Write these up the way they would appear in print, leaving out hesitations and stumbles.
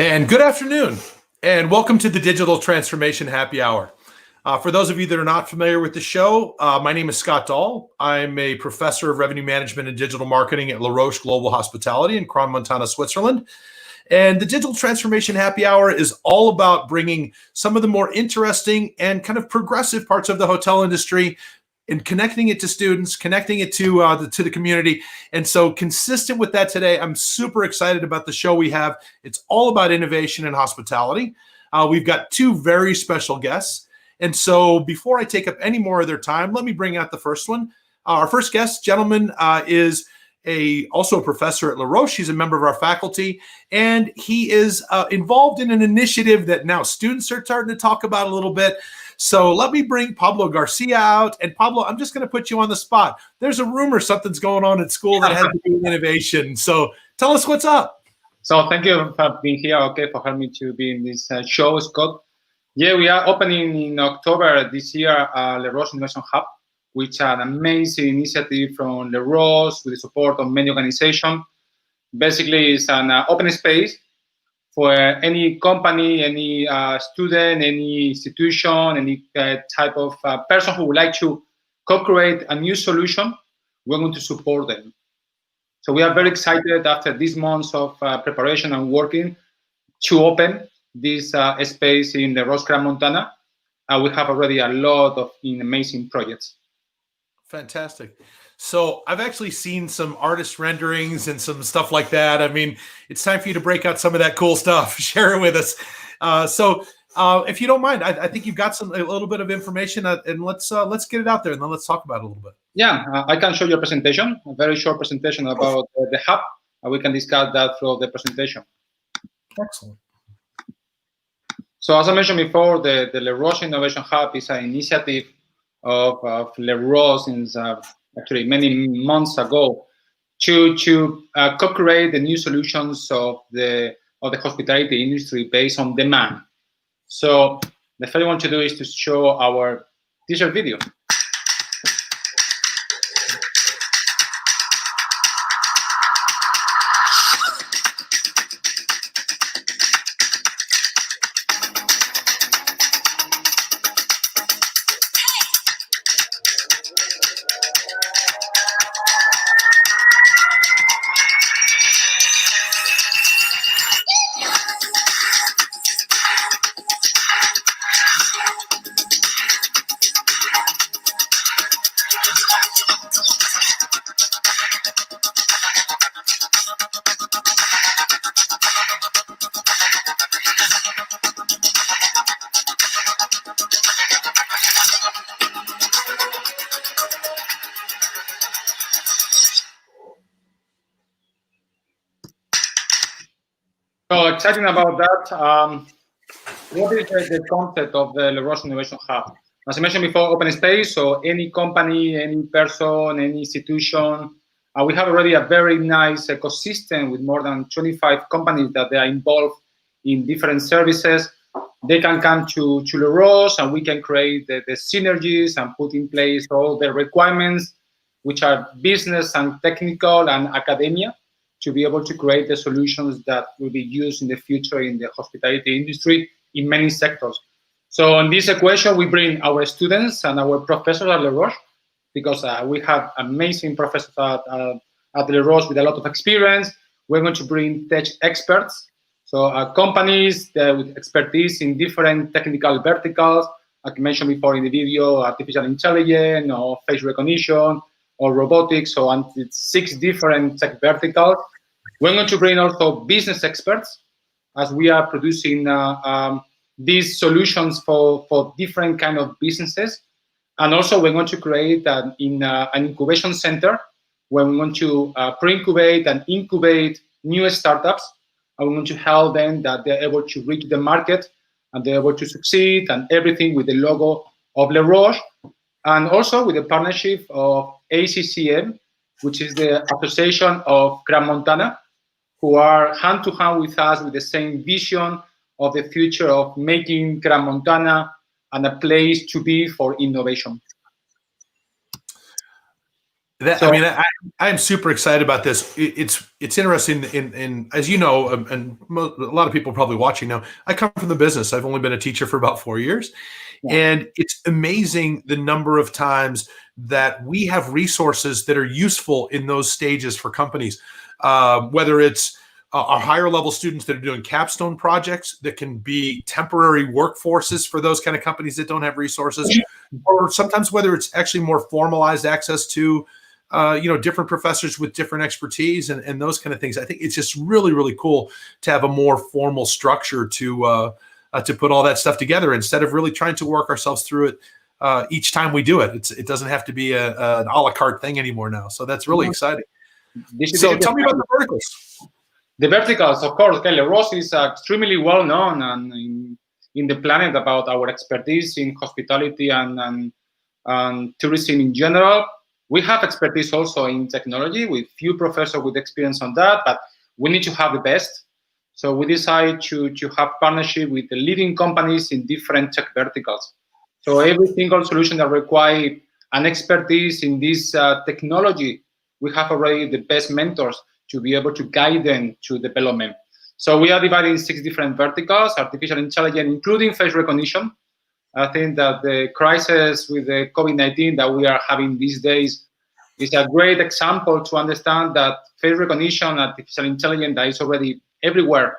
And good afternoon, and welcome to the Digital Transformation Happy Hour. For those of you that are not familiar with the show, my name is Scott Dahl. I'm a professor of revenue management and digital marketing at Les Roches Global Hospitality in Crans-Montana, Switzerland. And the Digital Transformation Happy Hour is all about bringing some of the more interesting and kind of progressive parts of the hotel industry and connecting it to students, connecting it to the community. And so consistent with that today, I'm super excited about the show we have. It's all about innovation and hospitality. We've got two very special guests. And so before I take up any more of their time, let me bring out the first one. Our first guest, gentleman, is also a professor at Les Roches. He's a member of our faculty, and he is involved in an initiative that now students are starting to talk about a little bit. So let me bring Pablo Garcia out. And Pablo, I'm just going to put you on the spot. There's a rumor something's going on at school that has to do with innovation. So tell us what's up. So thank you for being here, for having me to be in this show, Scott. Yeah, we are opening in October this year Les Roches Innovation Hub, which is an amazing initiative from Les Roches with the support of many organizations. Basically, it's an open space for any company, any student, any institution, any type of person who would like to co-create a new solution. We're going to support them. So we are very excited after these months of preparation and working to open this space in the Roche Crans-Montana. We have already a lot of amazing projects. Fantastic. So I've actually seen some artist renderings and some stuff like that. I mean, it's time for you to break out some of that cool stuff. Share it with us. So if you don't mind, I think you've got a little bit of information, and let's get it out there, and then let's talk about it a little bit. Yeah, I can show you a presentation, a very short presentation about the hub, and we can discuss that through the presentation. Excellent. So as I mentioned before, the Les Roches Innovation Hub is an initiative of Les Roches since actually many months ago to co-create the new solutions of the hospitality industry based on demand. So the first one to do is to show our teaser video. So exciting about that. What is the concept of the Les Roches Innovation Hub? As I mentioned before, open space, so any company, any person, any institution. We have already a very nice ecosystem with more than 25 companies that they are involved in different services. They can come to Les Roches, and we can create the synergies and put in place all the requirements, which are business and technical and academia, to be able to create the solutions that will be used in the future in the hospitality industry in many sectors. So in this equation, we bring our students and our professors at Les Roches, because we have amazing professors at Les Roches with a lot of experience. We're going to bring tech experts, so companies with expertise in different technical verticals, like I mentioned before in the video, artificial intelligence or face recognition or robotics, so on 6 different tech verticals. We're going to bring also business experts, as we are producing these solutions for different kind of businesses. And also we're going to create an incubation center where we're going to pre-incubate and incubate new startups. And we're going to help them that they're able to reach the market and they're able to succeed, and everything with the logo of Les Roches. And also with the partnership of ACCM, which is the Association of Crans-Montana, who are hand-to-hand with us with the same vision of the future of making Crans-Montana and a place to be for innovation. I'm super excited about this. It's interesting in as you know, and a lot of people probably watching now. I come from the business. I've only been a teacher for about 4 years, and it's amazing the number of times that we have resources that are useful in those stages for companies, whether it's our higher level students that are doing capstone projects that can be temporary workforces for those kind of companies that don't have resources, or sometimes whether it's actually more formalized access to different professors with different expertise and those kind of things. I think it's just really, really cool to have a more formal structure to put all that stuff together instead of really trying to work ourselves through it each time we do it. It doesn't have to be an a la carte thing anymore now. So that's really exciting. So tell me about the verticals. The verticals, of course, Les Roches is extremely well known and in the planet about our expertise in hospitality and tourism in general. We have expertise also in technology with few professors with experience on that, but we need to have the best. So we decided to have partnership with the leading companies in different tech verticals. So every single solution that requires an expertise in this technology, we have already the best mentors to be able to guide them to development. So we are divided in 6 different verticals: artificial intelligence, including face recognition. I think that the crisis with the COVID-19 that we are having these days is a great example to understand that face recognition, artificial intelligence that is already everywhere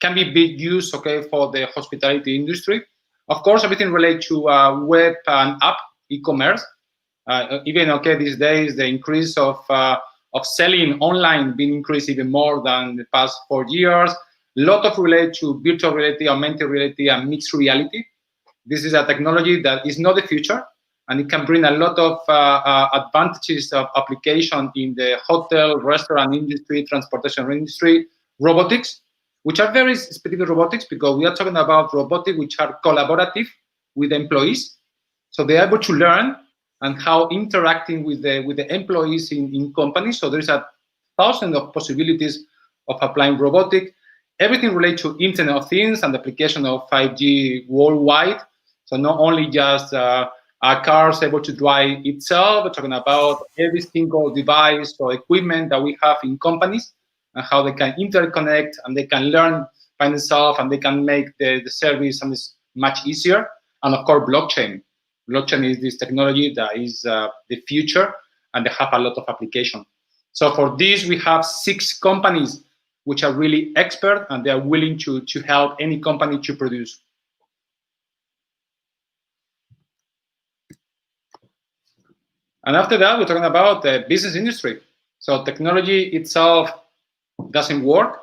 can be big use, for the hospitality industry. Of course, everything related to web and app, e-commerce. Even, these days, the increase of selling online being increased even more than the past 4 years. A lot of related to virtual reality, augmented reality, and mixed reality. This is a technology that is not the future, and it can bring a lot of advantages of application in the hotel, restaurant industry, transportation industry, robotics, which are very specific robotics because we are talking about robotics which are collaborative with employees. So they're able to learn and how interacting with the employees in companies. So there's 1,000 of possibilities of applying robotic. Everything related to Internet of Things and the application of 5G worldwide. So not only just cars able to drive itself, but talking about every single device or equipment that we have in companies and how they can interconnect and they can learn by themselves and they can make the service and it's much easier. And of course, blockchain. Blockchain is this technology that is the future and they have a lot of application. So for this, we have 6 companies which are really expert and they are willing to help any company to produce. And after that, we're talking about the business industry. So technology itself doesn't work.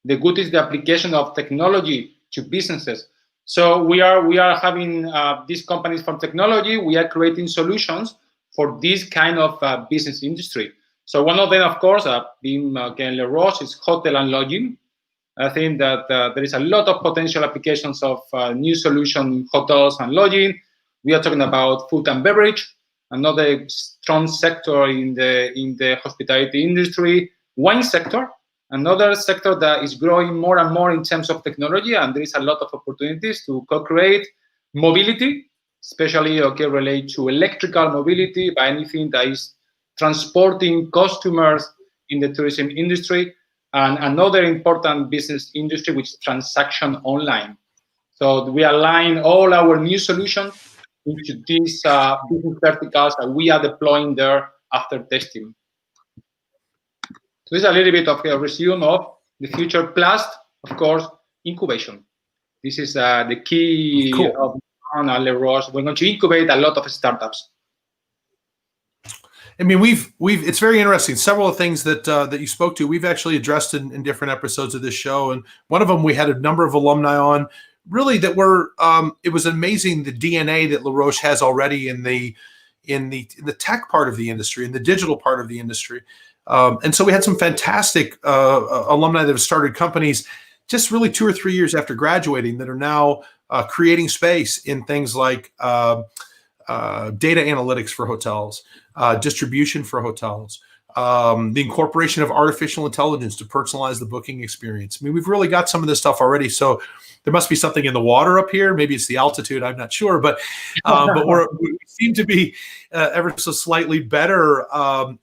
The good is the application of technology to businesses. So we are having these companies from technology. We are creating solutions for this kind of business industry. So one of them, of course, being Les Roches, is hotel and lodging. I think that there is a lot of potential applications of new solutions in hotels and lodging. We are talking about food and beverage, another strong sector in the hospitality industry, wine sector, another sector that is growing more and more in terms of technology, and there is a lot of opportunities to co-create mobility, especially related to electrical mobility by anything that is transporting customers in the tourism industry, and another important business industry which is transaction online. So we align all our new solutions into these business verticals that we are deploying there after testing. So this is a little bit of a resume of the future, plus, of course, incubation. This is the key of Les Roches. We're going to incubate a lot of startups. I mean, we've it's very interesting. Several of things that that you spoke to, we've actually addressed in different episodes of this show, and one of them we had a number of alumni on. Really, that were it was amazing the DNA that Les Roches has already in the tech part of the industry, in the digital part of the industry. And so we had some fantastic alumni that have started companies just really 2 or 3 years after graduating that are now creating space in things like data analytics for hotels, distribution for hotels, the incorporation of artificial intelligence to personalize the booking experience. I mean, we've really got some of this stuff already. So there must be something in the water up here. Maybe it's the altitude. I'm not sure, but we seem to be ever so slightly better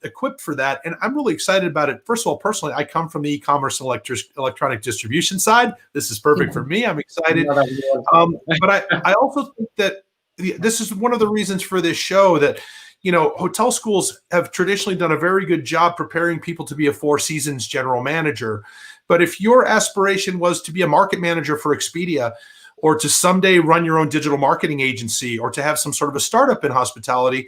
equipped for that. And I'm really excited about it. First of all, personally, I come from the e-commerce and electronic distribution side. This is perfect for me. I'm excited. But I also think that this is one of the reasons for this show that, hotel schools have traditionally done a very good job preparing people to be a Four Seasons general manager. But if your aspiration was to be a market manager for Expedia, or to someday run your own digital marketing agency, or to have some sort of a startup in hospitality,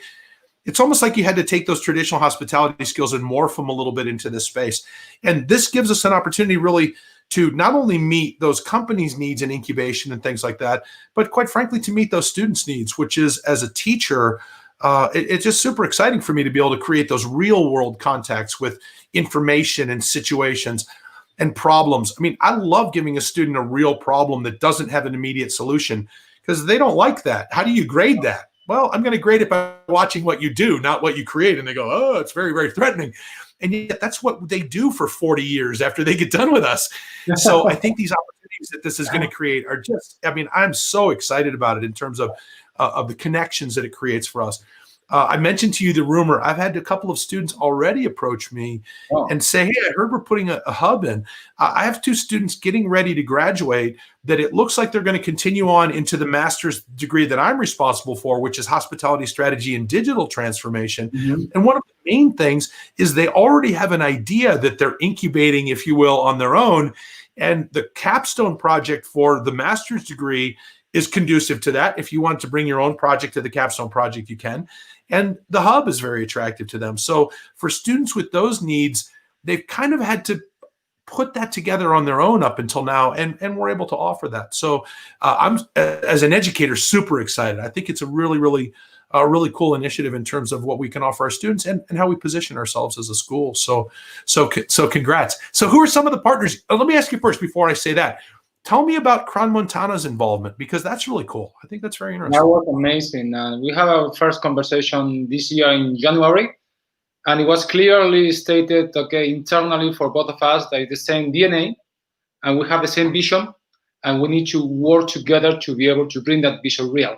it's almost like you had to take those traditional hospitality skills and morph them a little bit into this space. And this gives us an opportunity really to not only meet those companies' needs in incubation and things like that, but quite frankly, to meet those students' needs, which is, as a teacher, it's just super exciting for me to be able to create those real world contacts with information and situations and problems. I mean, I love giving a student a real problem that doesn't have an immediate solution, because they don't like that. How do you grade that? Well, I'm going to grade it by watching what you do, not what you create. And they go, oh, it's very, very threatening. And yet that's what they do for 40 years after they get done with us. So I think these opportunities that this is going to create are just, I mean, I'm so excited about it in terms of the connections that it creates for us. I mentioned to you the rumor. I've had a couple of students already approach me and say, hey, I heard we're putting a hub in. I have 2 students getting ready to graduate that it looks like they're going to continue on into the master's degree that I'm responsible for, which is hospitality strategy and digital transformation. And one of the main things is they already have an idea that they're incubating, if you will, on their own. And the capstone project for the master's degree is conducive to that. If you want to bring your own project to the capstone project, you can. And the hub is very attractive to them. So for students with those needs, they've kind of had to put that together on their own up until now, and we're able to offer that. So I'm, as an educator, super excited. I think it's a really cool initiative in terms of what we can offer our students and how we position ourselves as a school. So congrats. So who are some of the partners? Let me ask you first, before I say that. Tell me about Crans-Montana's involvement, because that's really cool. I think that's very interesting. That was amazing. We had our first conversation this year in January, and it was clearly stated, okay, internally for both of us, that it's the same DNA, and we have the same vision, and we need to work together to be able to bring that vision real.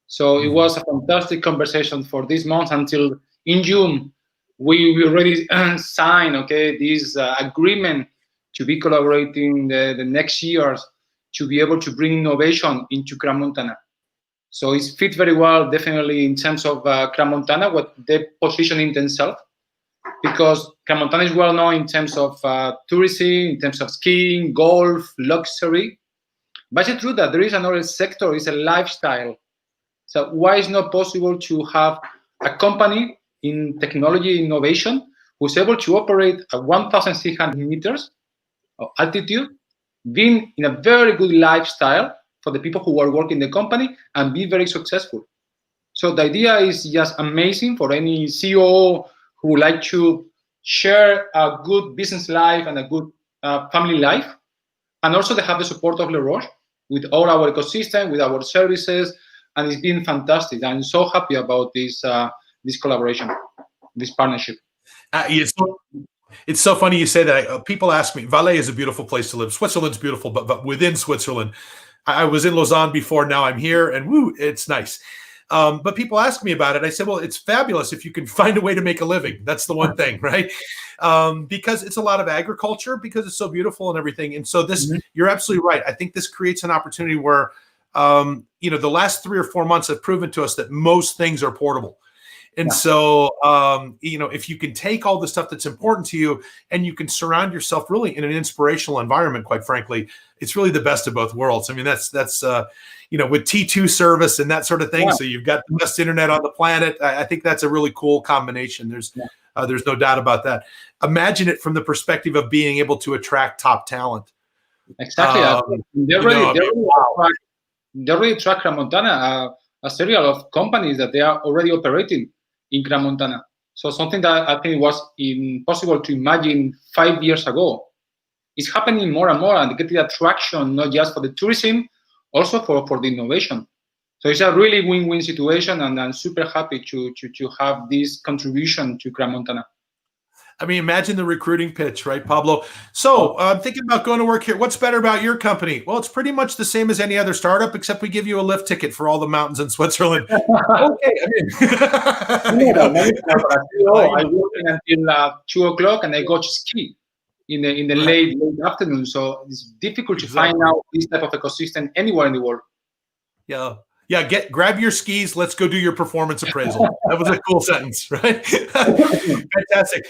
So it was a fantastic conversation for this month until in June, we already signed, okay, this agreement to be collaborating the next years to be able to bring innovation into Crans-Montana. So it fits very well, definitely, in terms of Crans-Montana, what they positioning themselves, because Crans-Montana is well known in terms of tourism, in terms of skiing, golf, luxury. But it's true that there is another sector, it's a lifestyle. So why is it not possible to have a company in technology innovation who's able to operate at 1,600 meters of altitude, being in a very good lifestyle for the people who are working in the company, and be very successful? So the idea is just amazing for any CEO who would like to share a good business life and a good family life. And also they have the support of Les Roches with all our ecosystem, with our services, and it's been fantastic. I'm so happy about this collaboration, this partnership. It's so funny you say that. People ask me, Valais is a beautiful place to live. Switzerland's beautiful, but within Switzerland, I was in Lausanne before. Now I'm here, and woo, it's nice. But people ask me about it. I said, well, it's fabulous if you can find a way to make a living. That's the one thing, right? Because it's a lot of agriculture, because it's so beautiful and everything. And so this, you're absolutely right. I think this creates an opportunity where, the last 3 or 4 months have proven to us that most things are portable. And so, if you can take all the stuff that's important to you and you can surround yourself really in an inspirational environment, quite frankly, it's really the best of both worlds. I mean, that's with T2 service and that sort of thing. Yeah. So you've got the best internet on the planet. I think that's a really cool combination. There's no doubt about that. Imagine it from the perspective of being able to attract top talent. Exactly. They already attract Crans-Montana, a serial of companies that they are already operating in Crans-Montana. So something that I think was impossible to imagine 5 years ago. It's happening more and more, and getting attraction not just for the tourism, also for the innovation. So it's a really win-win situation, and I'm super happy to have this contribution to Crans-Montana. I mean, imagine the recruiting pitch, right, Pablo? So I'm thinking about going to work here. What's better about your company? Well, it's pretty much the same as any other startup, except we give you a lift ticket for all the mountains in Switzerland. Okay. I mean, I work until 2 o'clock, and I go to ski in the late afternoon. So it's difficult to find out this type of ecosystem anywhere in the world. Yeah. Yeah, grab your skis. Let's go do your performance appraisal. That was a cool sentence, right? Fantastic.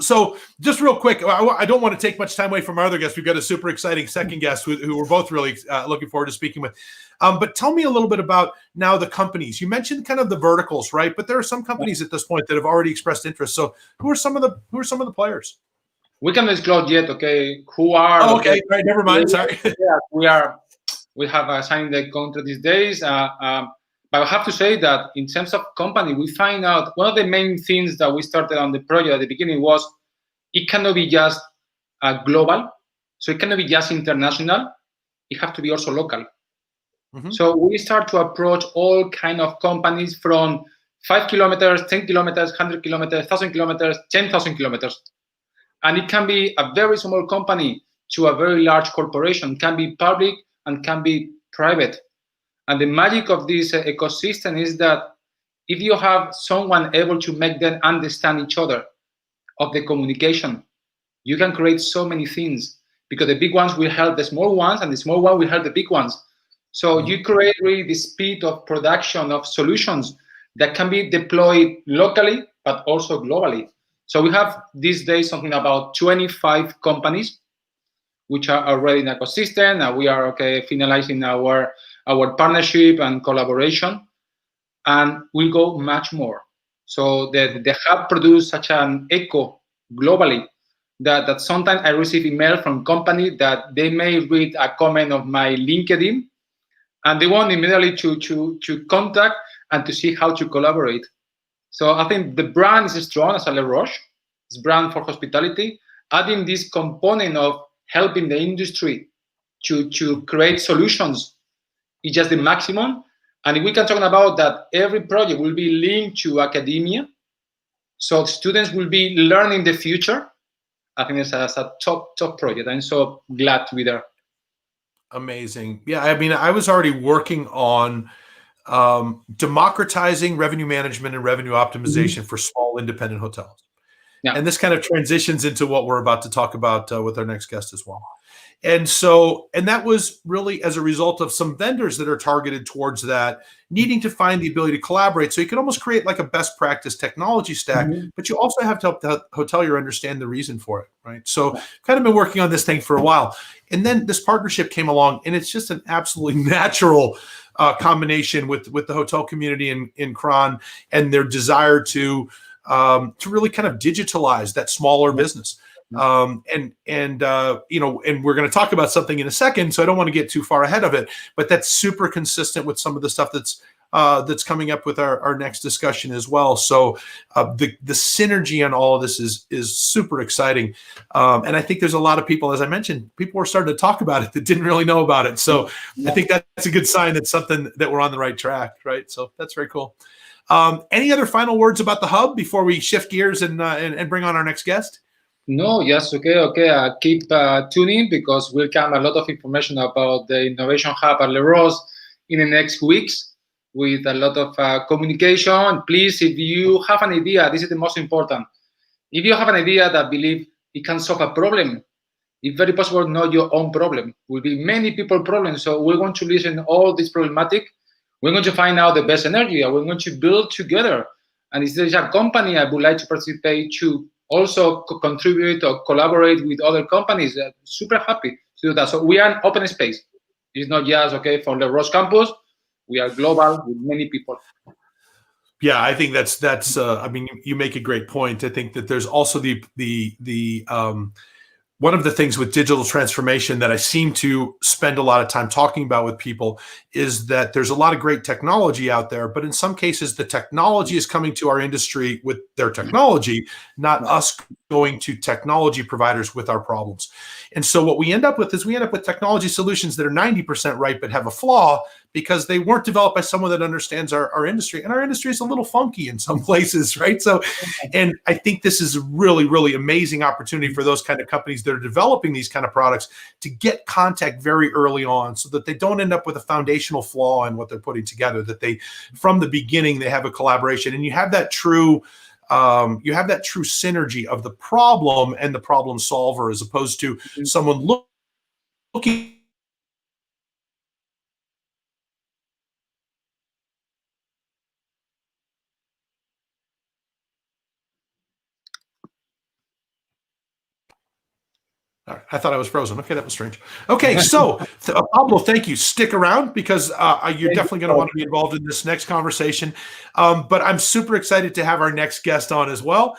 So just real quick, I don't want to take much time away from our other guests. We've got a super exciting second guest who we're both really looking forward to speaking with. But tell me a little bit about now the companies. You mentioned kind of the verticals, right? But there are some companies at this point that have already expressed interest. So who are some of the players? We can disclose yet, okay? Who are? Oh, okay, right. Never mind. Sorry. Yeah, we have signed the contract these days. But I have to say that in terms of company, we find out one of the main things that we started on the project at the beginning was it cannot be just global. So it cannot be just international. It has to be also local. Mm-hmm. So we start to approach all kind of companies from 5 kilometers, 10 kilometers, 100 kilometers, 1,000 kilometers, 10,000 kilometers. And it can be a very small company to a very large corporation. It can be public and can be private. And the magic of this ecosystem is that if you have someone able to make them understand each other of the communication, you can create so many things, because the big ones will help the small ones and the small one will help the big ones. So you create really the speed of production of solutions that can be deployed locally, but also globally. So we have these days something about 25 companies which are already in ecosystem, and we are finalizing our partnership and collaboration, and we'll go much more. So the hub produced such an echo globally that sometimes I receive email from companies that they may read a comment of my LinkedIn, and they want immediately to contact and to see how to collaborate. So I think the brand is strong as a Les Roches. It's brand for hospitality. Adding this component of helping the industry to create solutions is just the maximum. And if we can talk about that, every project will be linked to academia, so students will be learning the future. I think it's a top project. I'm so glad to be there. Amazing. Yeah, I mean, I was already working on democratizing revenue management and revenue optimization for small independent hotels. Yeah. And this kind of transitions into what we're about to talk about with our next guest as well. And that was really as a result of some vendors that are targeted towards that, needing to find the ability to collaborate. So you can almost create like a best practice technology stack, but you also have to help the hotelier understand the reason for it, right? So kind of been working on this thing for a while. And then this partnership came along, and it's just an absolutely natural combination with the hotel community in Cron and their desire to really kind of digitalize that smaller business. And we're going to talk about something in a second, so I don't want to get too far ahead of it, but that's super consistent with some of the stuff that's coming up with our next discussion as well. So the synergy on all of this is super exciting. And I think there's a lot of people, as I mentioned, people are starting to talk about it that didn't really know about it. So I think that's a good sign that something that we're on the right track, right? So that's very cool. Any other final words about the hub before we shift gears and bring on our next guest? No, yes, okay. Keep tuning, because we'll come a lot of information about the Innovation Hub at Les Roches in the next weeks with a lot of communication. Please, if you have an idea, this is the most important. If you have an idea that believe it can solve a problem, it's very possible not your own problem. Will be many people's problems. So we're going to listen all this problematic. We're going to find out the best energy, and we're going to build together. And if there's a company I would like to participate to also contribute or collaborate with other companies, super happy to do that. So we are an open space. It's not just for the Roche campus. We are global with many people. Yeah, I think that's. I mean, you make a great point. I think that there's also the one of the things with digital transformation that I seem to spend a lot of time talking about with people is that there's a lot of great technology out there, but in some cases, the technology is coming to our industry with their technology, not us going to technology providers with our problems. And so what we end up with is technology solutions that are 90% right, but have a flaw because they weren't developed by someone that understands our industry. And our industry is a little funky in some places, right? So, and I think this is a really, really amazing opportunity for those kind of companies that are developing these kind of products to get contact very early on so that they don't end up with a foundational flaw in what they're putting together, that they, from the beginning, they have a collaboration. And you have that true synergy of the problem and the problem solver, as opposed to someone looking. I thought I was frozen. Okay, that was strange. Okay, so Pablo, thank you. Stick around because you're definitely going to want to be involved in this next conversation. But I'm super excited to have our next guest on as well.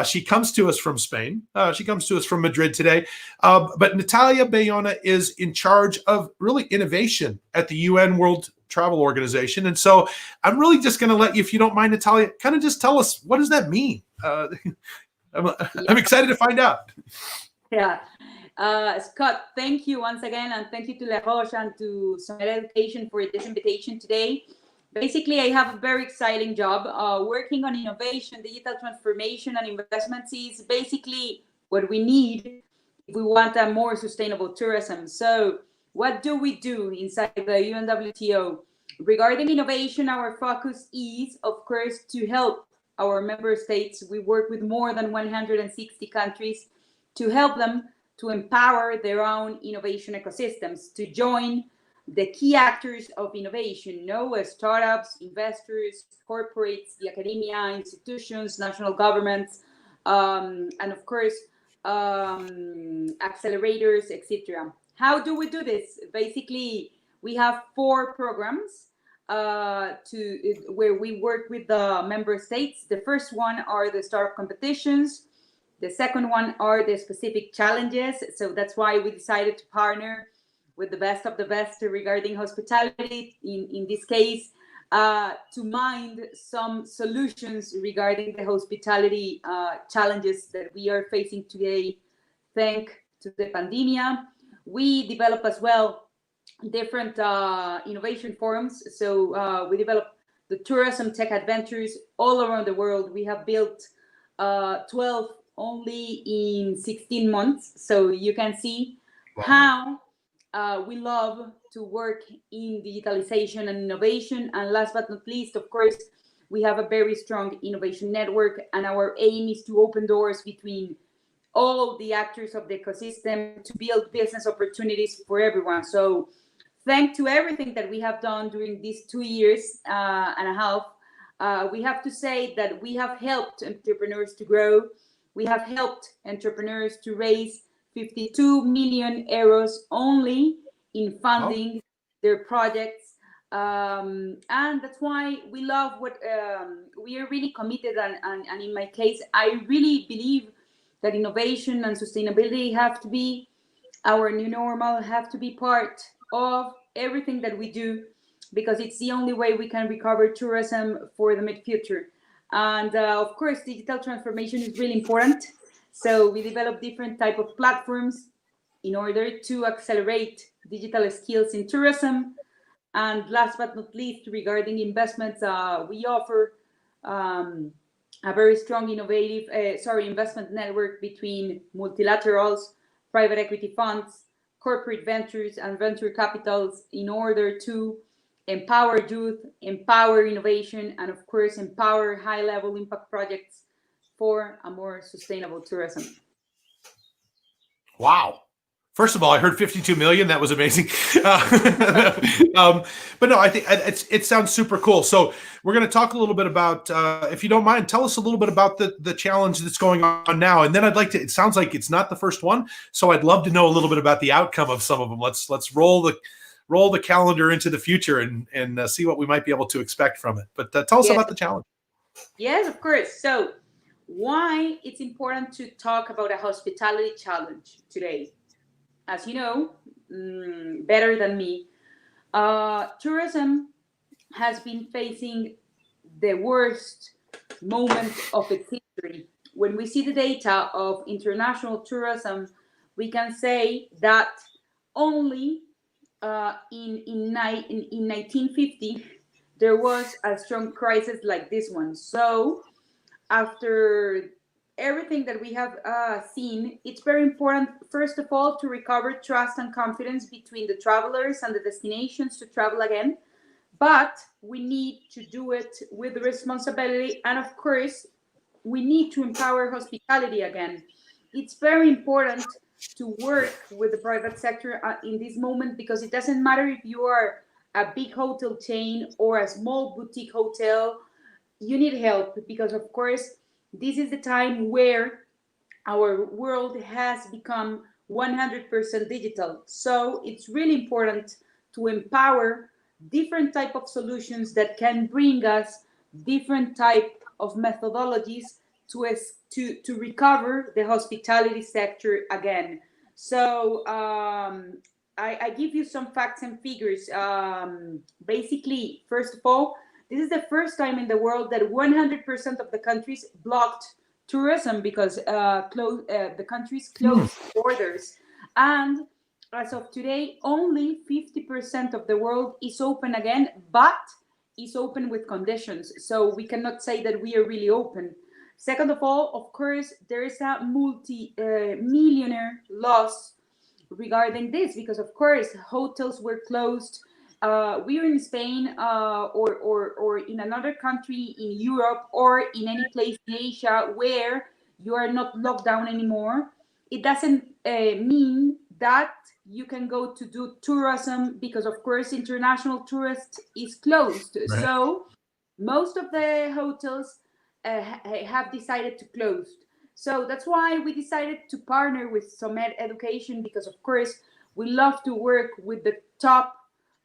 She comes to us from Spain. She comes to us from Madrid today. But Natalia Bayona is in charge of really innovation at the UN World Travel Organization. And so I'm really just going to let you, if you don't mind, Natalia, kind of just tell us, what does that mean? I'm excited to find out. Yeah. Scott, thank you once again, and thank you to Les Roches and to Sommet Education for this invitation today. Basically, I have a very exciting job. Working on innovation, digital transformation, and investments is basically what we need if we want a more sustainable tourism. So what do we do inside the UNWTO? Regarding innovation, our focus is, of course, to help our member states. We work with more than 160 countries to help them to empower their own innovation ecosystems, to join the key actors of innovation, startups, investors, corporates, the academia, institutions, national governments, and of course, accelerators, etc. How do we do this? Basically, we have 4 programs where we work with the member states. The first one are the startup competitions. The second one are the specific challenges. So that's why we decided to partner with the best of the best regarding hospitality, in this case, to mind some solutions regarding the hospitality challenges that we are facing today, thanks to the pandemic. We develop as well different innovation forums. So we develop the tourism tech adventures all around the world. We have built 12 only in 16 months. So you can see how we love to work in digitalization and innovation. And last but not least, of course, we have a very strong innovation network. And our aim is to open doors between all the actors of the ecosystem to build business opportunities for everyone. So thanks to everything that we have done during these 2 years and a half, we have to say that we have helped entrepreneurs to grow. We have helped entrepreneurs to raise 52 million euros only in funding their projects. And that's why we love what we are really committed. And in my case, I really believe that innovation and sustainability have to be our new normal, have to be part of everything that we do, because it's the only way we can recover tourism for the mid-future. And of course, digital transformation is really important. So we develop different type of platforms in order to accelerate digital skills in tourism. And last but not least, regarding investments, we offer a very strong investment network between multilaterals, private equity funds, corporate ventures, and venture capitals in order to empower youth, empower innovation, and of course, empower high-level impact projects for a more sustainable tourism. Wow. First of all, I heard 52 million. That was amazing. But no, I think it sounds super cool. So we're going to talk a little bit about, if you don't mind, tell us a little bit about the challenge that's going on now. And then I'd like to, it sounds like it's not the first one. So I'd love to know a little bit about the outcome of some of them. Let's roll the calendar into the future and see what we might be able to expect from it. But tell us about the challenge. Yes, of course. So why it's important to talk about a hospitality challenge today? As you know, better than me, tourism has been facing the worst moment of its history. When we see the data of international tourism, we can say that only in 1950, there was a strong crisis like this one. So after everything that we have seen, it's very important, first of all, to recover trust and confidence between the travelers and the destinations to travel again. But we need to do it with responsibility. And of course, we need to empower hospitality again. It's very important to work with the private sector in this moment, because it doesn't matter if you are a big hotel chain or a small boutique hotel, you need help, because of course this is the time where our world has become 100% digital. So it's really important to empower different type of solutions that can bring us different type of methodologies to recover the hospitality sector again. So I give you some facts and figures. Basically, first of all, this is the first time in the world that 100% of the countries blocked tourism because the countries closed borders. And as of today, only 50% of the world is open again, but is open with conditions. So we cannot say that we are really open. Second of all, of course, there is a multi-millionaire loss regarding this, because of course hotels were closed. We are in Spain or in another country in Europe or in any place in Asia where you are not locked down anymore. It doesn't mean that you can go to do tourism, because of course international tourist is closed. Right. So most of the hotels have decided to close. So that's why we decided to partner with Sommet Education, because of course we love to work with the top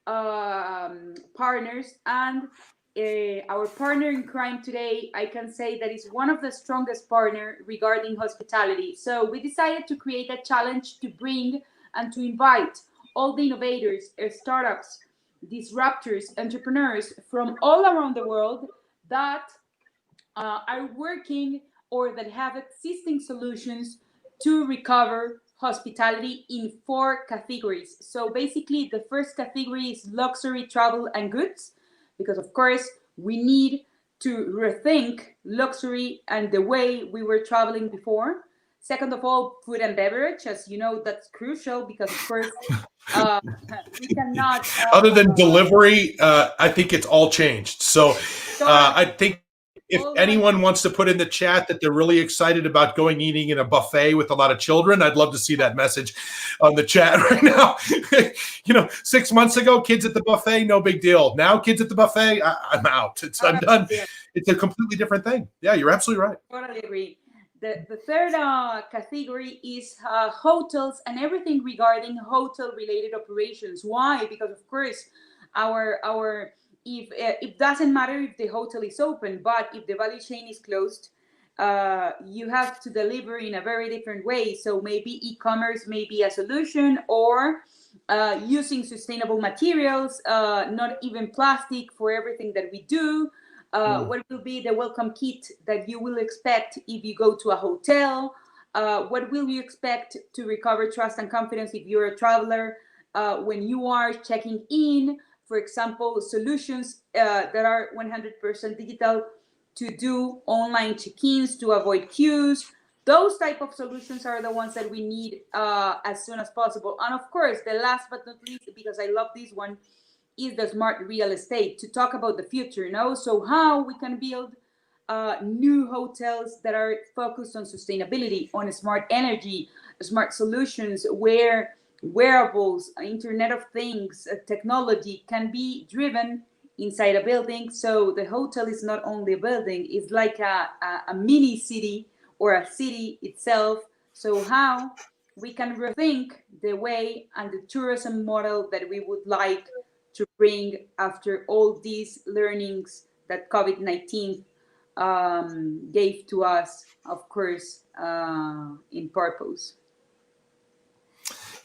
partners, and our partner in crime today, I can say that is one of the strongest partner regarding hospitality. So we decided to create a challenge to bring and to invite all the innovators, startups, disruptors, entrepreneurs from all around the world that are working or that have existing solutions to recover hospitality in 4 categories. So basically, the first category is luxury, travel, and goods, because of course we need to rethink luxury and the way we were traveling before. Second of all, food and beverage, as you know, that's crucial, because of course we cannot. Other than delivery, I think it's all changed. So I think if anyone wants to put in the chat that they're really excited about going eating in a buffet with a lot of children, I'd love to see that message on the chat right now. 6 months ago, kids at the buffet, no big deal. Now kids at the buffet, I'm out. I'm done. Yeah. It's a completely different thing. Yeah, you're absolutely right. Totally agree. The third category is hotels and everything regarding hotel-related operations. Why? Because of course, if it doesn't matter if the hotel is open, but if the value chain is closed, you have to deliver in a very different way. So maybe e-commerce may be a solution, or using sustainable materials, not even plastic, for everything that we do. What will be the welcome kit that you will expect if you go to a hotel? What will you expect to recover trust and confidence if you're a traveler when you are checking in? For example, solutions that are 100% digital to do online check-ins to avoid queues. Those type of solutions are the ones that we need as soon as possible. And of course, the last but not least, because I love this one, is the smart real estate, to talk about the future, So how we can build new hotels that are focused on sustainability, on smart energy, smart solutions, where wearables, Internet of Things, technology can be driven inside a building. So the hotel is not only a building, it's like a mini city or a city itself. So how we can rethink the way and the tourism model that we would like to bring after all these learnings that COVID-19 gave to us, of course, in purpose.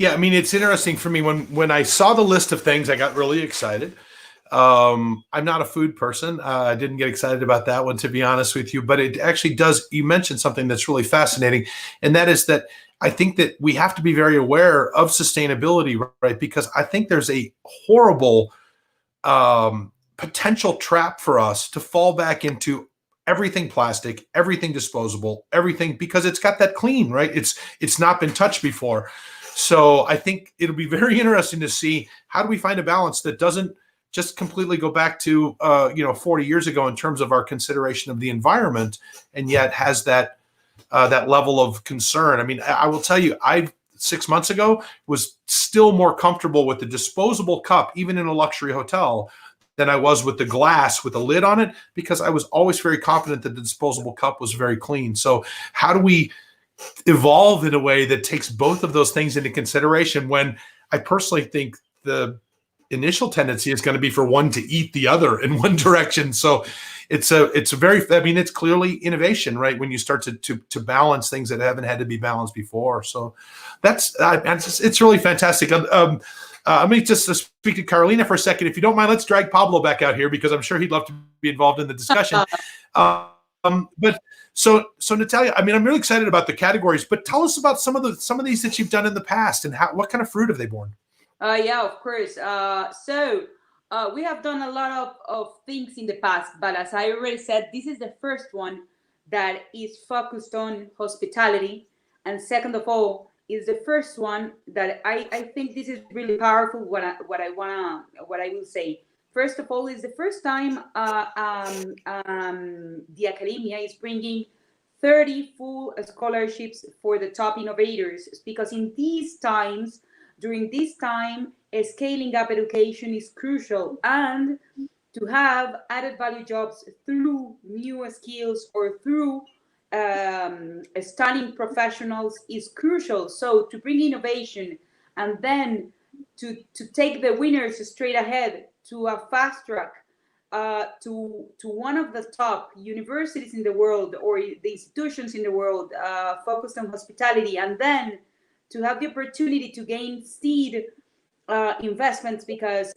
Yeah, I mean, it's interesting for me when I saw the list of things, I got really excited. I'm not a food person. I didn't get excited about that one, to be honest with you, but it actually does. You mentioned something that's really fascinating, and that is that I think that we have to be very aware of sustainability, right? Because I think there's a horrible potential trap for us to fall back into everything plastic, everything disposable, everything, because it's got that clean, right? It's not been touched before. So I think it'll be very interesting to see how do we find a balance that doesn't just completely go back to 40 years ago in terms of our consideration of the environment, and yet has that level of concern. I mean, I will tell you, 6 months ago was still more comfortable with the disposable cup, even in a luxury hotel, than I was with the glass with a lid on it, because I was always very confident that the disposable cup was very clean. So how do we evolve in a way that takes both of those things into consideration, when I personally think the initial tendency is going to be for one to eat the other in one direction? So it's clearly innovation, right? When you start to balance things that haven't had to be balanced before. So it's really fantastic. Let me just speak to Carolina for a second. If you don't mind, let's drag Pablo back out here, because I'm sure he'd love to be involved in the discussion. But so Natalia, I mean, I'm really excited about the categories, but tell us about some of these that you've done in the past, and what kind of fruit have they borne? Yeah, of course. So we have done a lot of things in the past, but as I already said, this is the first one that is focused on hospitality. And second of all, is the first one that I think this is really powerful. What I will say. First of all, is the first time the academia is bringing 30 full scholarships for the top innovators, because during this time, scaling up education is crucial, and to have added value jobs through new skills or through stunning professionals is crucial. So to bring innovation and then to take the winners straight ahead to a fast track to one of the top universities in the world, or the institutions in the world focused on hospitality, and then to have the opportunity to gain seed investments, because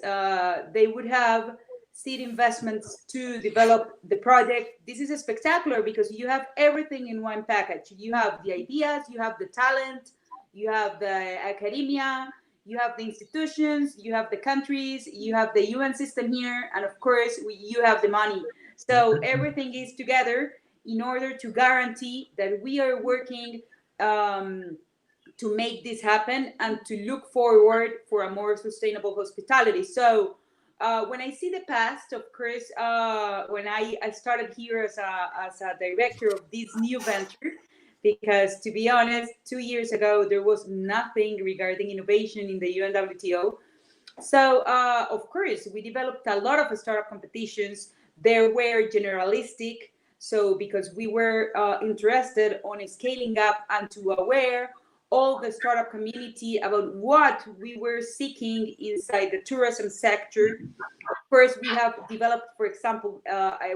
they would have seed investments to develop the project. This is spectacular, because you have everything in one package. You have the ideas, you have the talent, you have the academia, you have the institutions, you have the countries, you have the UN system here, and of course, you have the money. So everything is together in order to guarantee that we are working to make this happen and to look forward for a more sustainable hospitality. So when I see the past, of course, when I started here as a director of this new venture, because to be honest, 2 years ago, there was nothing regarding innovation in the UNWTO. So, of course, we developed a lot of startup competitions. They were generalistic. So because we were interested on scaling up and to aware all the startup community about what we were seeking inside the tourism sector. Of course, we have developed, for example,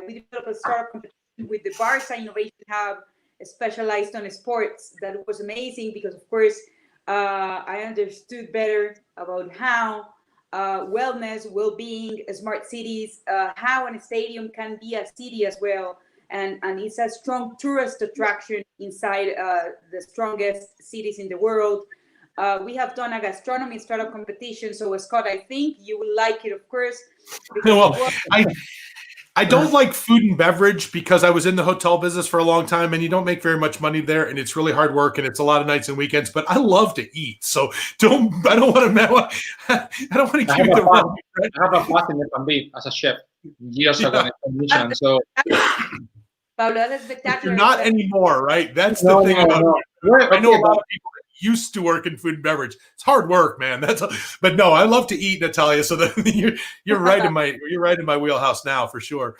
we developed a startup competition with the Barca Innovation Hub, specialized on sports. That was amazing, because, of course, I understood better about how wellness, well-being, smart cities, how a stadium can be a city as well. And it's a strong tourist attraction inside the strongest cities in the world. We have done a gastronomy startup competition. So, Scott, I think you will like it, of course. Well, I don't like food and beverage, because I was in the hotel business for a long time, and you don't make very much money there, and it's really hard work, and it's a lot of nights and weekends. But I love to eat, so I don't want to keep the wrong. I have a past in F&B as a chef years ago in Incubation. So Pablo, that's spectacular. You're not anymore, right? That's the thing about it. I know a lot of people that used to work in food and beverage. It's hard work, man. But no, I love to eat, Natalia. So you're right in my wheelhouse now, for sure.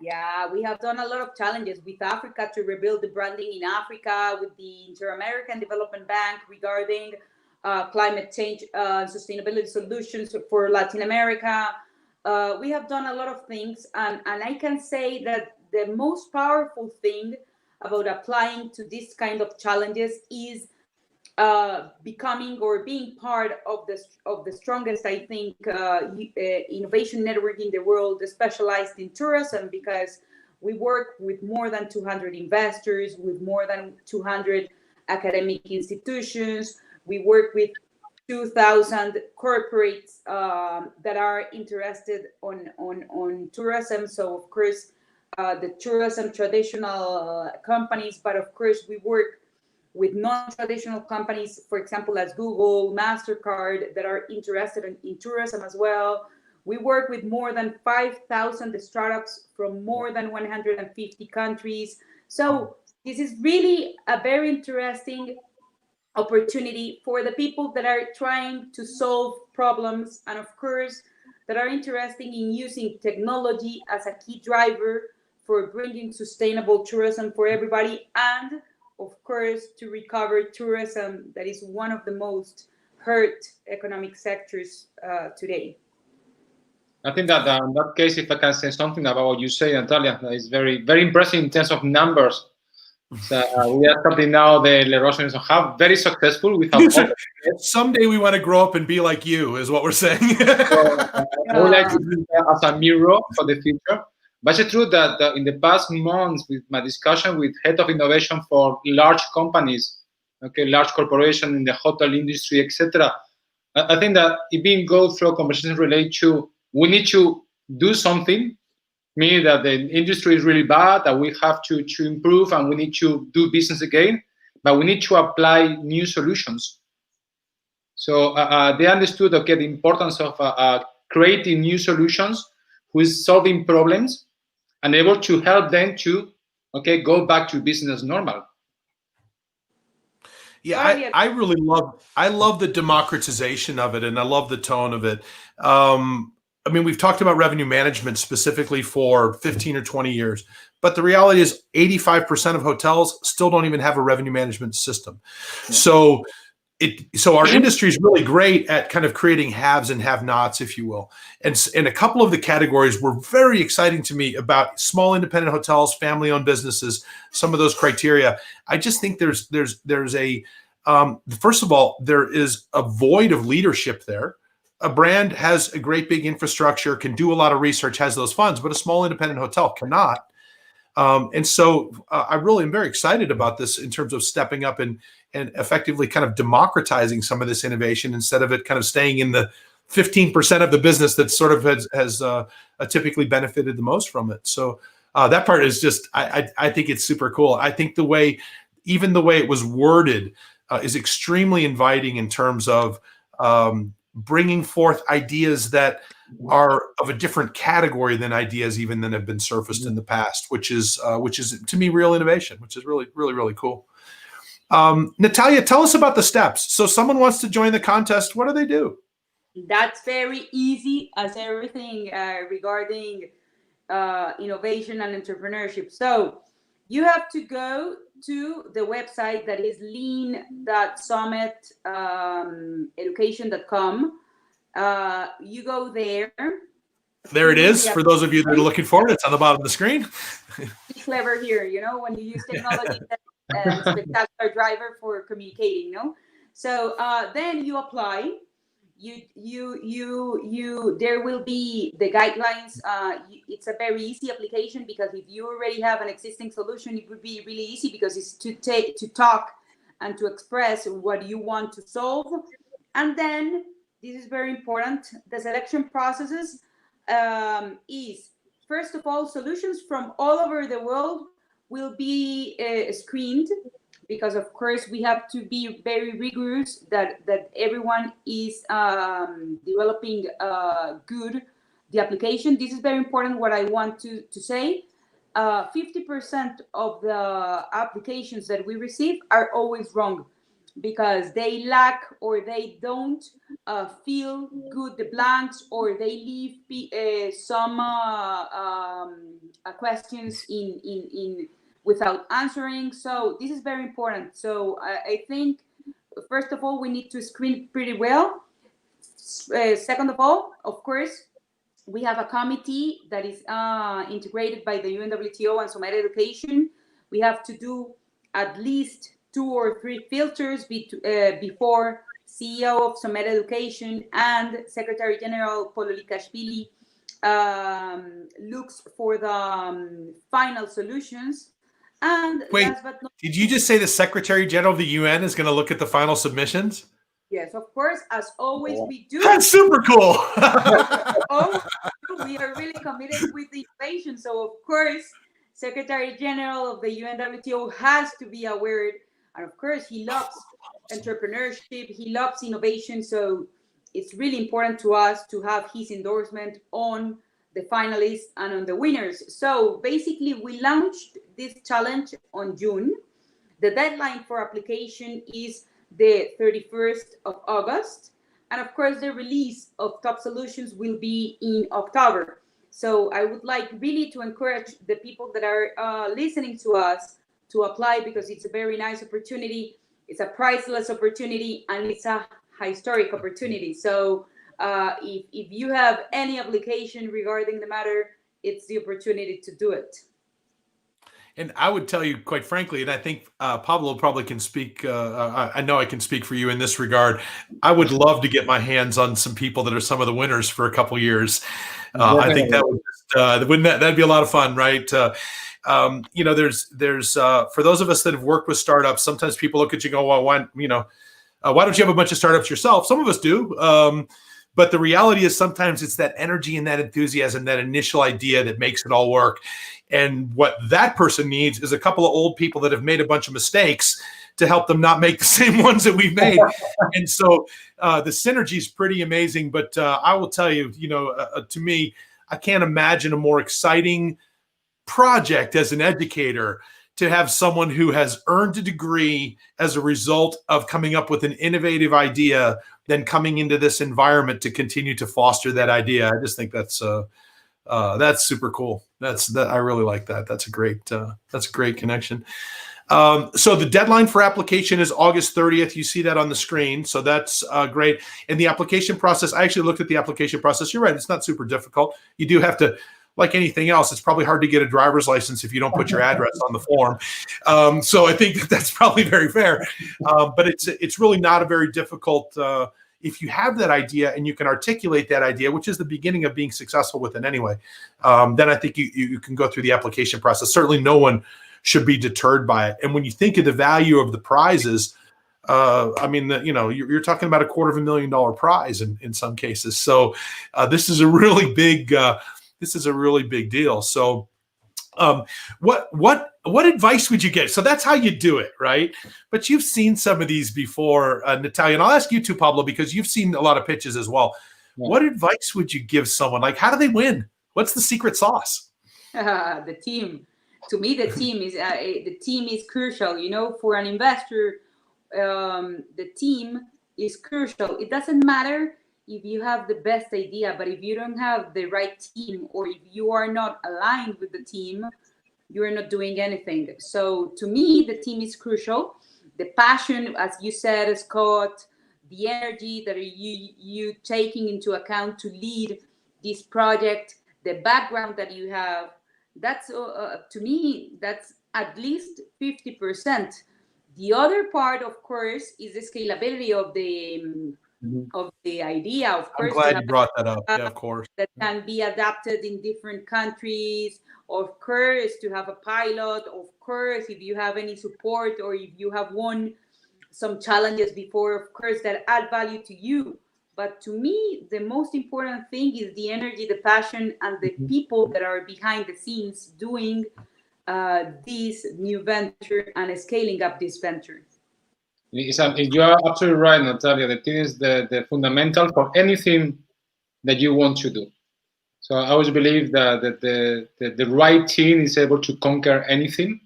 Yeah, we have done a lot of challenges with Africa to rebuild the branding in Africa, with the Inter-American Development Bank regarding climate change sustainability solutions for Latin America. We have done a lot of things, and I can say that the most powerful thing about applying to this kind of challenges is becoming or being part of the strongest, I think, innovation network in the world, specialized in tourism, because we work with more than 200 investors, with more than 200 academic institutions. We work with 2,000 corporates that are interested on tourism. So of course, the tourism traditional companies, but of course we work with non-traditional companies, for example, as Google, MasterCard, that are interested in tourism as well. We work with more than 5,000 startups from more than 150 countries. So this is really a very interesting opportunity for the people that are trying to solve problems, and of course that are interested in using technology as a key driver for bringing sustainable tourism for everybody, and of course to recover tourism that is one of the most hurt economic sectors today. I think that in that case, if I can say something about what you say, Natalia, that is very, very impressive in terms of numbers. So we are starting now the Les Roches Innovation Hub, very successful. We have someday we want to grow up and be like you, is what we're saying. I would like to use that as a mirror for the future. But it's true that in the past months, with my discussion with head of innovation for large companies, okay, large corporations in the hotel industry, etc., I think that it being go through a conversation related to we need to do something, meaning that the industry is really bad, that we have to improve and we need to do business again, but we need to apply new solutions. So they understood, okay, the importance of creating new solutions, who is solving problems, and able to help them to, okay, go back to business as normal. Yeah, I really love the democratization of it, and I love the tone of it. I mean, we've talked about revenue management specifically for 15 or 20 years, but the reality is 85% of hotels still don't even have a revenue management system. Yeah. So our industry is really great at kind of creating haves and have-nots, if you will. And a couple of the categories were very exciting to me about small independent hotels, family-owned businesses, some of those criteria. I just think there's a, first of all, there is a void of leadership there. A brand has a great big infrastructure, can do a lot of research, has those funds, but a small independent hotel cannot. And so I really am very excited about this in terms of stepping up and effectively kind of democratizing some of this innovation instead of it kind of staying in the 15% of the business that sort of has typically benefited the most from it. So that part is just, I think it's super cool. I think even the way it was worded is extremely inviting in terms of bringing forth ideas that are of a different category than ideas even that have been surfaced in the past, which is to me real innovation, which is really, really, really cool. Natalia, tell us about the steps. So someone wants to join the contest. What do they do? That's very easy as everything regarding innovation and entrepreneurship. So you have to go to the website that is lean.sommeteducation.com. You go there. There it is. For those of you that are looking for it, it's on the bottom of the screen. It's clever here, when you use technology, spectacular driver for communicating, no? So then you apply. There will be the guidelines. It's a very easy application because if you already have an existing solution, it would be really easy because it's to talk and to express what you want to solve. And then this is very important. The selection processes is, first of all, solutions from all over the world will be screened, because of course we have to be very rigorous that everyone is developing the application. This is very important. What I want to say, 50% of the applications that we receive are always wrong because they lack or they don't fill good the blanks, or they leave some questions in without answering. So this is very important. So I think, first of all, we need to screen pretty well. Second of all, of course, we have a committee that is integrated by the UNWTO and Sommet Education. We have to do at least 2 or 3 filters before CEO of Sommet Education and Secretary General Pololikashvili looks for the final solutions. And Wait, last but not did you just say the Secretary General of the UN is going to look at the final submissions? yes, of course, as always we do. That's super cool. Oh, we are really committed with the innovation. So of course, Secretary General of the UNWTO has to be aware. And of course, he loves entrepreneurship. He loves innovation. So it's really important to us to have his endorsement on the finalists and on the winners. So basically, we launched this challenge on June. The deadline for application is the 31st of August. And of course, the release of top solutions will be in October. So I would like really to encourage the people that are listening to us to apply, because it's a very nice opportunity. It's a priceless opportunity, and it's a historic opportunity. So if you have any application regarding the matter, it's the opportunity to do it. And I would tell you, quite frankly, and I think Pablo probably can speak. I know I can speak for you in this regard. I would love to get my hands on some people that are some of the winners for a couple years. I think that would that'd be a lot of fun, right? You know, there's for those of us that have worked with startups, sometimes people look at you and go, well, why don't you have a bunch of startups yourself? Some of us do. But the reality is sometimes it's that energy and that enthusiasm, that initial idea that makes it all work. And what that person needs is a couple of old people that have made a bunch of mistakes to help them not make the same ones that we've made. And so the synergy is pretty amazing. But I will tell you, to me, I can't imagine a more exciting project as an educator to have someone who has earned a degree as a result of coming up with an innovative idea, then coming into this environment to continue to foster that idea. I just think that's super cool. I really like that. That's a great connection. So the deadline for application is August 30th. You see that on the screen. So that's great. And the application process, I actually looked at the application process. You're right. It's not super difficult. You do have to, like anything else, it's probably hard to get a driver's license if you don't put your address on the form. So I think that's probably very fair. But it's really not a very difficult, if you have that idea and you can articulate that idea, which is the beginning of being successful with it anyway, then I think you can go through the application process. Certainly no one should be deterred by it. And when you think of the value of the prizes, I mean, you're talking about $250,000 prize in some cases. So this is a really big deal. So what advice would you give? So that's how you do it, right? But you've seen some of these before, Natalia, and I'll ask you too, Pablo, because you've seen a lot of pitches as well. Yeah. What advice would you give someone? Like, how do they win? What's the secret sauce? The team. To me, the team is crucial. For an investor, the team is crucial. It doesn't matter if you have the best idea, but if you don't have the right team, or if you are not aligned with the team, you are not doing anything. So to me, the team is crucial. The passion, as you said, Scott, the energy that you taking into account to lead this project, the background that you have, that's to me, that's at least 50%. The other part, of course, is the scalability of the idea. Of course, I'm glad you brought that up. Yeah, of course. That can be adapted in different countries. Of course, to have a pilot. Of course, if you have any support or if you have won some challenges before, of course, that add value to you. But to me, the most important thing is the energy, the passion, and the people that are behind the scenes doing this new venture and scaling up this venture. You are absolutely right, Natalia. The team is the fundamental for anything that you want to do. So I always believe that the right team is able to conquer anything.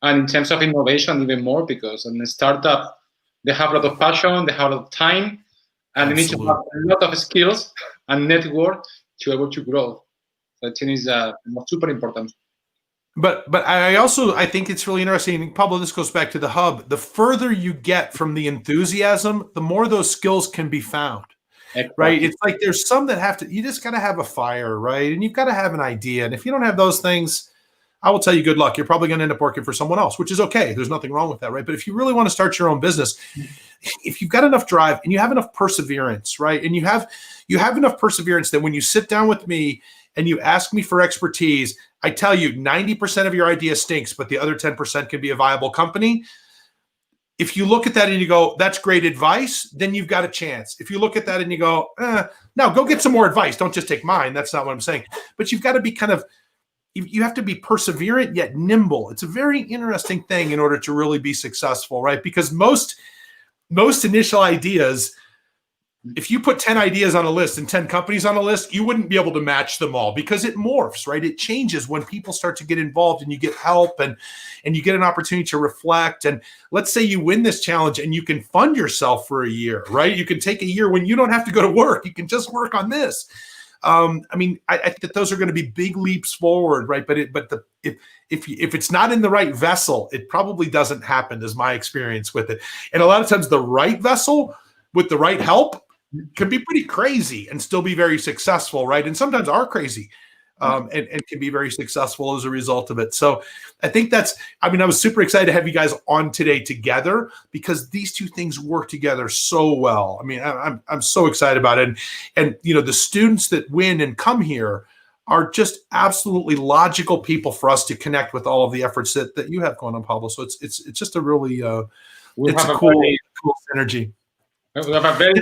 And in terms of innovation, even more, because in a startup, they have a lot of passion, they have a lot of time, and they need to have a lot of skills and network to be able to grow. So the team is super important. But I think it's really interesting. Pablo, this goes back to the hub. The further you get from the enthusiasm, the more those skills can be found. Exactly. Right? It's like there's some that you just got to have a fire, right? And you've got to have an idea. And if you don't have those things, I will tell you good luck. You're probably going to end up working for someone else, which is okay. There's nothing wrong with that, right? But if you really want to start your own business, if you've got enough drive and you have enough perseverance, right? And you have enough perseverance that when you sit down with me and you ask me for expertise, I tell you 90% of your idea stinks, but the other 10% can be a viable company. If you look at that and you go, that's great advice, then you've got a chance. If you look at that and you go, no, go get some more advice. Don't just take mine. That's not what I'm saying. But you've got to be you have to be perseverant yet nimble. It's a very interesting thing in order to really be successful, right? Because most initial ideas, if you put 10 ideas on a list and 10 companies on a list, you wouldn't be able to match them all because it morphs, right? It changes when people start to get involved and you get help and you get an opportunity to reflect. And let's say you win this challenge and you can fund yourself for a year, right? You can take a year when you don't have to go to work. You can just work on this. I think that those are going to be big leaps forward, right? But if it's not in the right vessel, it probably doesn't happen, is my experience with it. And a lot of times the right vessel with the right help can be pretty crazy and still be very successful, right? And sometimes are crazy and can be very successful as a result of it. So I think I was super excited to have you guys on today together because these two things work together so well. I mean, I'm so excited about it. And the students that win and come here are just absolutely logical people for us to connect with all of the efforts that you have going on, Pablo. So it's just a really cool synergy. We have a very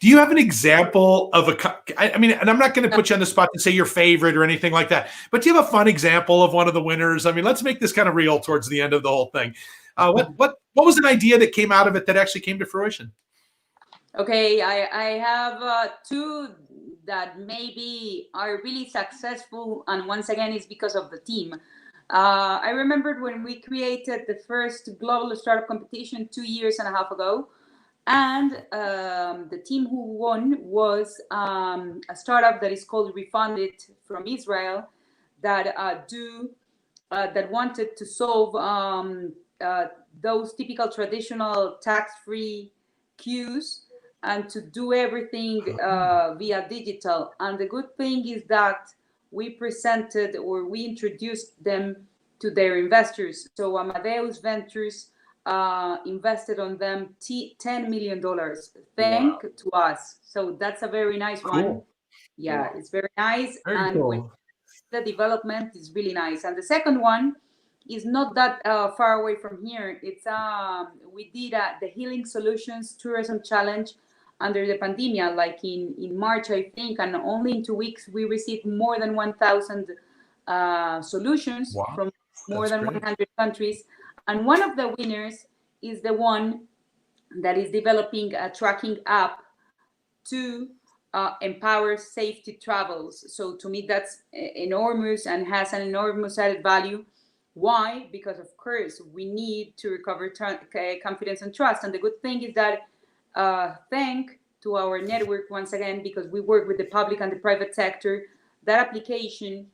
Do you have an example of and I'm not going to put you on the spot to say your favorite or anything like that, but do you have a fun example of one of the winners? I mean, let's make this kind of real towards the end of the whole thing. What was an idea that came out of it that actually came to fruition? Okay, I have two that maybe are really successful, and once again, it's because of the team. I remembered when we created the first global startup competition 2.5 years ago, and the team who won was a startup that is called Refunded from Israel that wanted to solve those typical traditional tax-free queues and to do everything via digital. And the good thing is that we introduced them to their investors. So Amadeus Ventures invested on them $10 million to us. So that's a very nice one. Yeah, it's very nice. Very cool. When the development is really nice. And the second one is not that far away from here. It's we did the Healing Solutions Tourism Challenge under the pandemic, like in March, I think, and only in 2 weeks we received more than 1,000 solutions from more than 100 countries. And one of the winners is the one that is developing a tracking app to empower safety travels. So to me, that's enormous and has an enormous added value. Why? Because of course we need to recover confidence and trust. And the good thing is that thank to our network once again, because we work with the public and the private sector, that application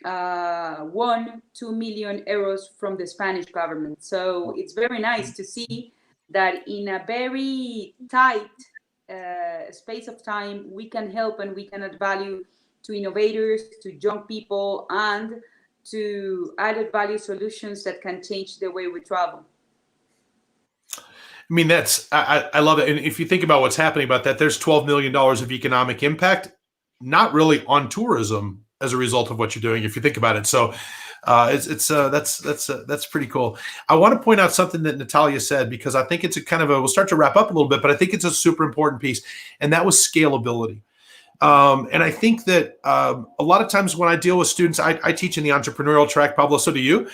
won 2 million euros from the Spanish government. So it's very nice to see that in a very tight space of time, we can help and we can add value to innovators, to young people, and to added value solutions that can change the way we travel. I mean, I love it. And if you think about what's happening about that, there's $12 million of economic impact, not really on tourism as a result of what you're doing, if you think about it. So that's pretty cool. I want to point out something that Natalia said, because I think it's we'll start to wrap up a little bit, but I think it's a super important piece. And that was scalability. And I think that a lot of times when I deal with students, I teach in the entrepreneurial track, Pablo, so do you.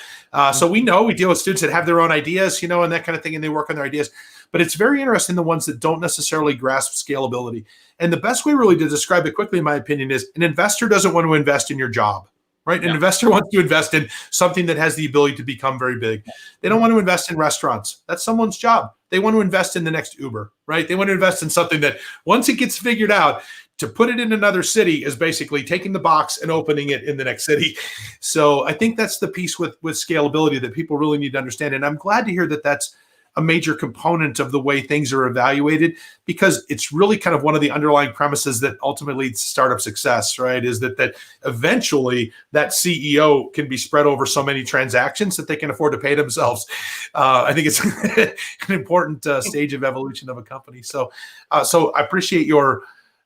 So we deal with students that have their own ideas, and that kind of thing, and they work on their ideas. But it's very interesting, the ones that don't necessarily grasp scalability. And the best way really to describe it quickly, in my opinion, is an investor doesn't want to invest in your job, right? Yeah. An investor wants to invest in something that has the ability to become very big. They don't want to invest in restaurants. That's someone's job. They want to invest in the next Uber, right? They want to invest in something that once it gets figured out, to put it in another city is basically taking the box and opening it in the next city. So I think that's the piece with scalability that people really need to understand. And I'm glad to hear that that's a major component of the way things are evaluated, because it's really kind of one of the underlying premises that ultimately leads to startup success, right? Is that eventually that CEO can be spread over so many transactions that they can afford to pay themselves. I think it's an important stage of evolution of a company. So I appreciate your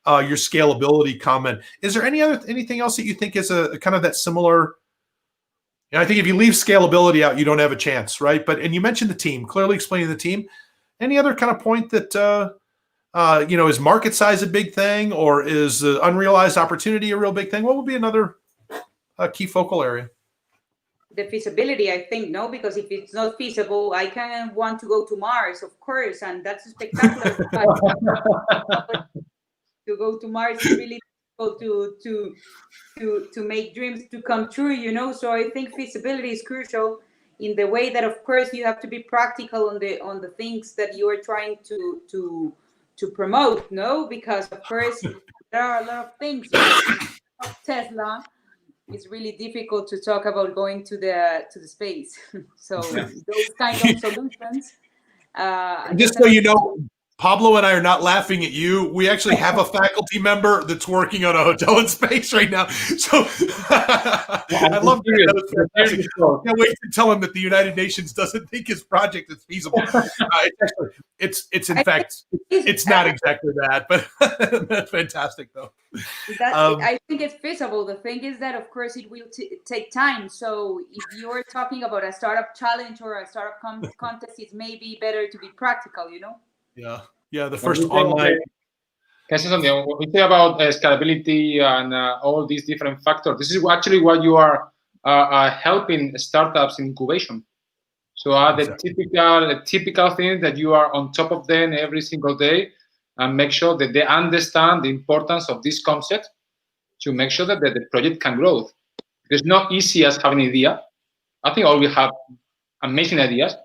your scalability comment. Is there anything else that you think is a kind of that similar? I think if you leave scalability out, you don't have a chance, right? And you mentioned the team, clearly explaining the team. Any other kind of point that is market size a big thing, or is unrealized opportunity a real big thing? What would be another key focal area? The feasibility, I think, no, because if it's not feasible, I can want to go to Mars, of course, and that's spectacular. To go to Mars is really difficult to make dreams to come true, So I think feasibility is crucial in the way that, of course, you have to be practical on the things that you are trying to promote, no? Because of course there are a lot of things. Tesla, it's really difficult to talk about going to the space. So those kind of solutions. Just so you know, Pablo and I are not laughing at you. We actually have a faculty member that's working on a hotel in space right now. So I love that. I can't wait to tell him that the United Nations doesn't think his project is feasible. It's in fact, it's not exactly that, but that's fantastic though. I think it's feasible. The thing is that, of course, it will take time. So if you're talking about a startup challenge or a startup contest, it's maybe better to be practical, Yeah. The first online. Can I say something? When we say about scalability and all these different factors, this is actually what you are helping startups in incubation. So the typical things that you are on top of them every single day, and make sure that they understand the importance of this concept to make sure that the project can grow. It's not easy as having an idea. I think all we have amazing ideas.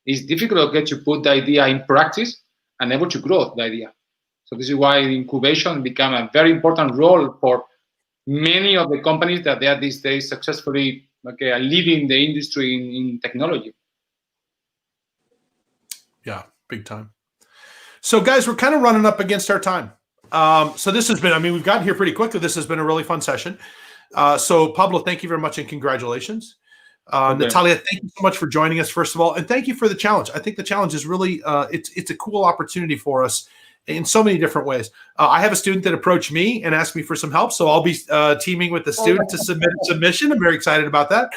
It's difficult to put the idea in practice and able to grow the idea. So this is why incubation became a very important role for many of the companies that they are these days successfully leading the industry in technology. Yeah, big time. So guys, we're kind of running up against our time. So this has been, we've gotten here pretty quickly. This has been a really fun session. So Pablo, thank you very much and congratulations. Okay. Natalia, thank you so much for joining us, first of all, and thank you for the challenge. I think the challenge is really, it's a cool opportunity for us in so many different ways. I have a student that approached me and asked me for some help, so I'll be teaming with the student to submit a submission. I'm very excited about that.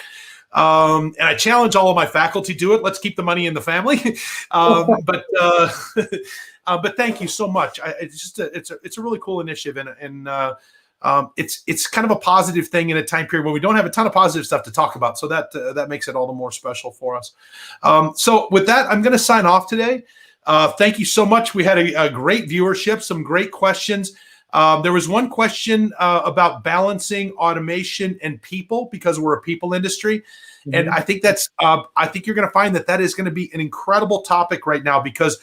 And I challenge all of my faculty to it. Let's keep the money in the family. But thank you so much. It's a really cool initiative, and it's kind of a positive thing in a time period when we don't have a ton of positive stuff to talk about. So that makes it all the more special for us. So with that, I'm going to sign off today. Thank you so much. We had a great viewership, some great questions. There was one question about balancing automation and people, because we're a people industry. Mm-hmm. And I think I think you're going to find that is going to be an incredible topic right now, because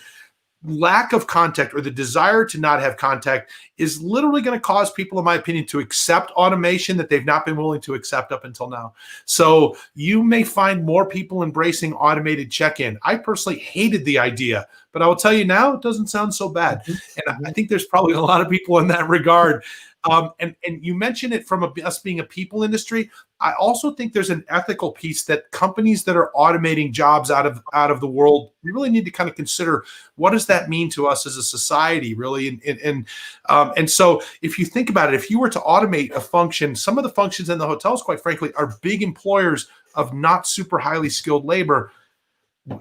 lack of contact, or the desire to not have contact, is literally going to cause people, in my opinion, to accept automation that they've not been willing to accept up until now. So you may find more people embracing automated check-in. I personally hated the idea, but I will tell you now, it doesn't sound so bad. And I think there's probably a lot of people in that regard. And you mentioned it from us being a people industry. I also think there's an ethical piece that companies that are automating jobs out of the world, we really need to kind of consider, what does that mean to us as a society, really? And so if you think about it, if you were to automate a function, some of the functions in the hotels, quite frankly, are big employers of not super highly skilled labor.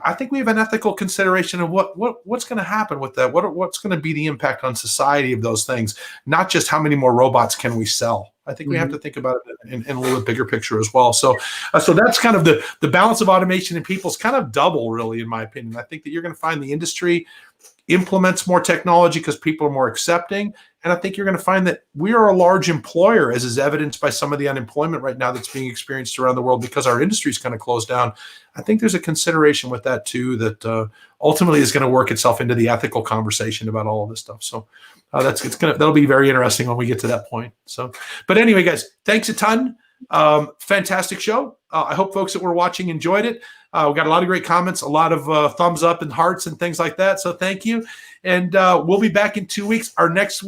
I think we have an ethical consideration of what's going to happen with that. What's going to be the impact on society of those things, not just how many more robots can we sell. I think we have to think about it in a little bit bigger picture as well. So that's kind of the balance of automation and people's kind of double, really, in my opinion. I think that you're going to find the industry implements more technology because people are more accepting. And I think you're going to find that we are a large employer, as is evidenced by some of the unemployment right now that's being experienced around the world because our industry's kind of closed down. I think there's a consideration with that too, that ultimately is going to work itself into the ethical conversation about all of this stuff. So that'll be very interesting when we get to that point. So, but anyway, guys, thanks a ton. Fantastic show. I hope folks that were watching enjoyed it. We got a lot of great comments, a lot of thumbs up and hearts and things like that. So thank you. And we'll be back in 2 weeks. Our next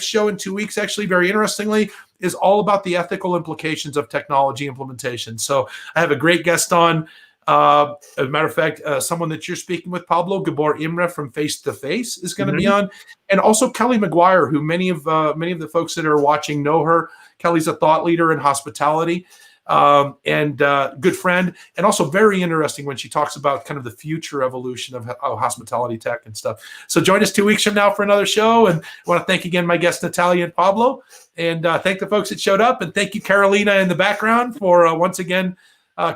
show in 2 weeks, actually, very interestingly, is all about the ethical implications of technology implementation. So I have a great guest on. As a matter of fact, someone that you're speaking with, Pablo, Gabor Imre from Face to Face, is going to be on, and also Kelly McGuire, who many of the folks that are watching know her. Kelly's a thought leader in hospitality, and good friend, and also very interesting when she talks about kind of the future evolution of hospitality tech and stuff. So join us 2 weeks from now for another show. And I want to thank again my guests, Natalia and Pablo, and thank the folks that showed up, and thank you, Carolina, in the background for once again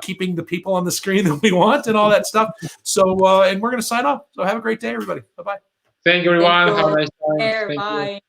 keeping the people on the screen that we want and all that stuff. So, and we're going to sign off. So have a great day, everybody. Bye-bye. Thank you, everyone. Thank you. Have a nice time. Care. Thank you. Bye.